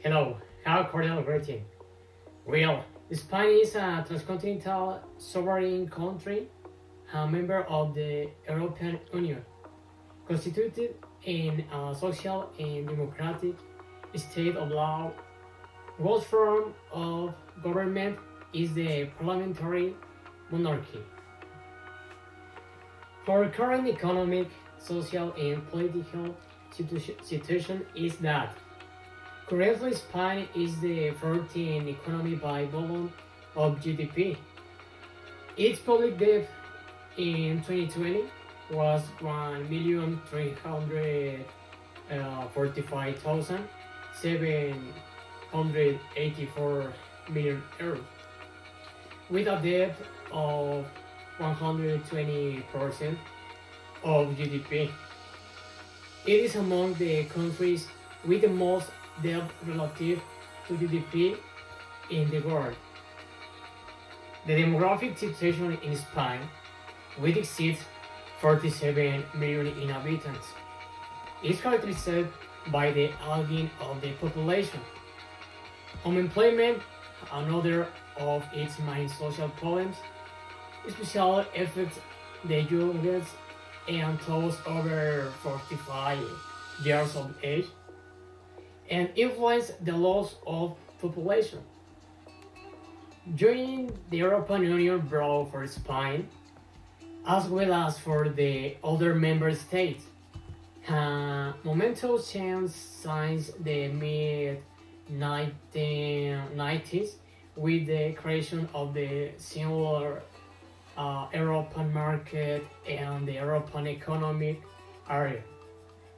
Hello, how cordial greeting. Well, Spain is a transcontinental sovereign country, a member of the European Union, constituted in a social and democratic state of law. Whose form of government is the parliamentary monarchy. For current economic, social, and political situation is that currently Spain is the 14th economy by volume of GDP. Its public debt in 2020 was 1,345,784 million euros, with a debt of 120% of GDP. It is among the countries with the most debt relative to GDP in the world. The demographic situation in Spain, which exceeds 47 million inhabitants, is characterized by the aging of the population. Unemployment, another of its main social problems, especially affects the youngest and those over 45 years of age, and influence the loss of population. Joining the European Union brought for Spain, as well as for the other member states, momentous change since the mid 1990s with the creation of the singular European market and the European economic area.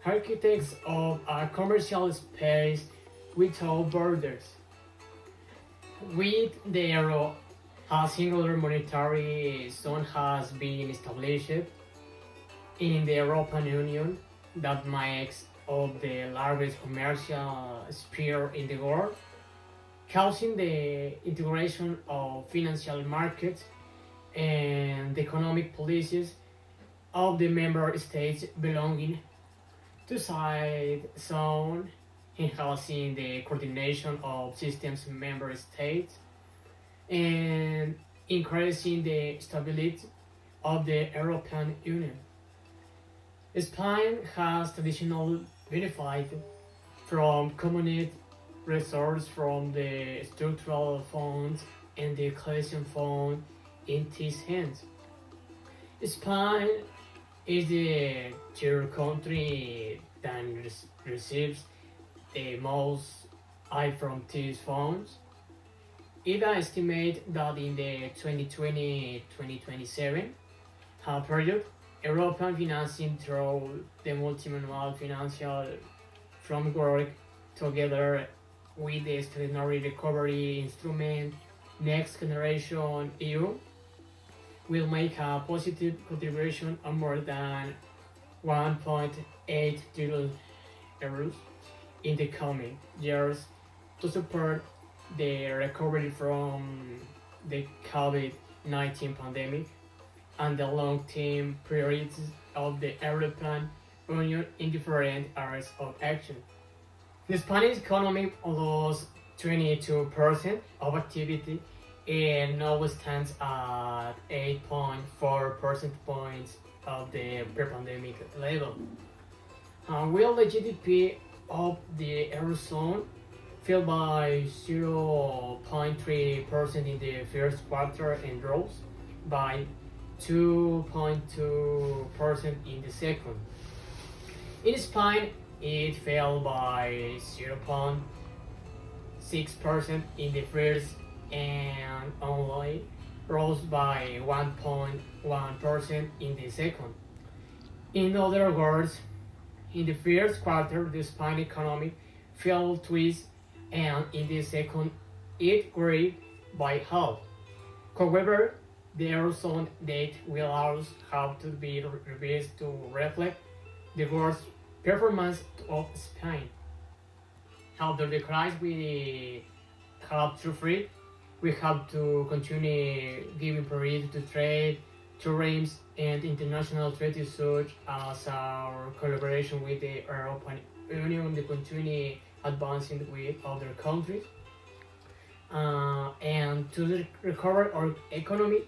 Architects of a commercial space without borders. With the euro, a singular monetary zone has been established in the European Union that makes of the largest commercial sphere in the world, causing the integration of financial markets and the economic policies of the member states belonging to side zone, enhancing the coordination of systems member states and increasing the stability of the European Union. Spain has traditionally benefited from community resources from the structural funds and the cohesion fund in its hands. Spain is the third country that receives the most aid from these funds. It estimates that in the 2020-2027 period, European financing through the multi-annual financial framework, together with the extraordinary recovery instrument Next Generation EU, will make a positive contribution of more than 1.8 trillion euros in the coming years to support the recovery from the COVID-19 pandemic and the long-term priorities of the European Union in different areas of action. The Spanish economy lost 22% of activity and now stands at 8.4 percentage points of the pre-pandemic level. While the GDP of the Eurozone fell by 0.3% in the first quarter and rose by 2.2% in the second. In Spain, it fell by 0.6% in the first and only rose by 1.1% in the second. In other words, in the first quarter, the Spanish economy fell twice, and in the second, it grew by half. However, the Eurozone data will also have to be revised to reflect the worst performance of Spain. After the crisis we have suffered, we have to continue giving priority to trade, tourism, and international treaties such as our collaboration with the European Union, the continue advancing with other countries. And to recover our economy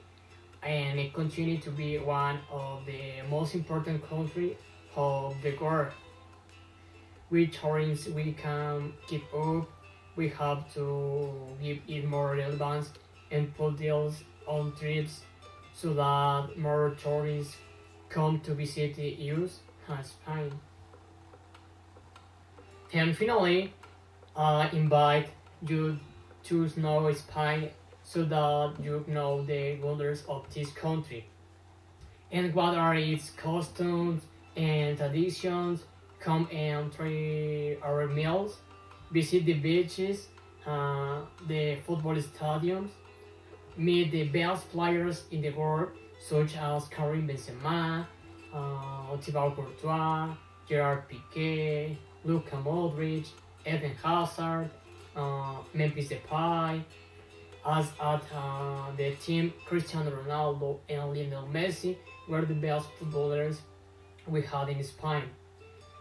and it continue to be one of the most important countries of the world. With tourism we can keep up, we have to give it more relevance and put deals on trips so that more tourists come to visit the EU and Spain. And finally, I invite you to know Spain so that you know the wonders of this country and what are its customs and traditions. Come and try our meals, visit the beaches, the football stadiums, meet the best players in the world, such as Karim Benzema, Thibaut Courtois, Gerard Piqué, Luka Modric, Eden Hazard, Memphis Depay, as at the team Cristiano Ronaldo and Lionel Messi were the best footballers we had in Spain.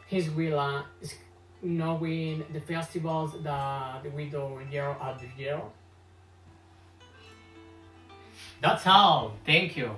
His will is knowing the festivals that we do year after year. That's all. Thank you.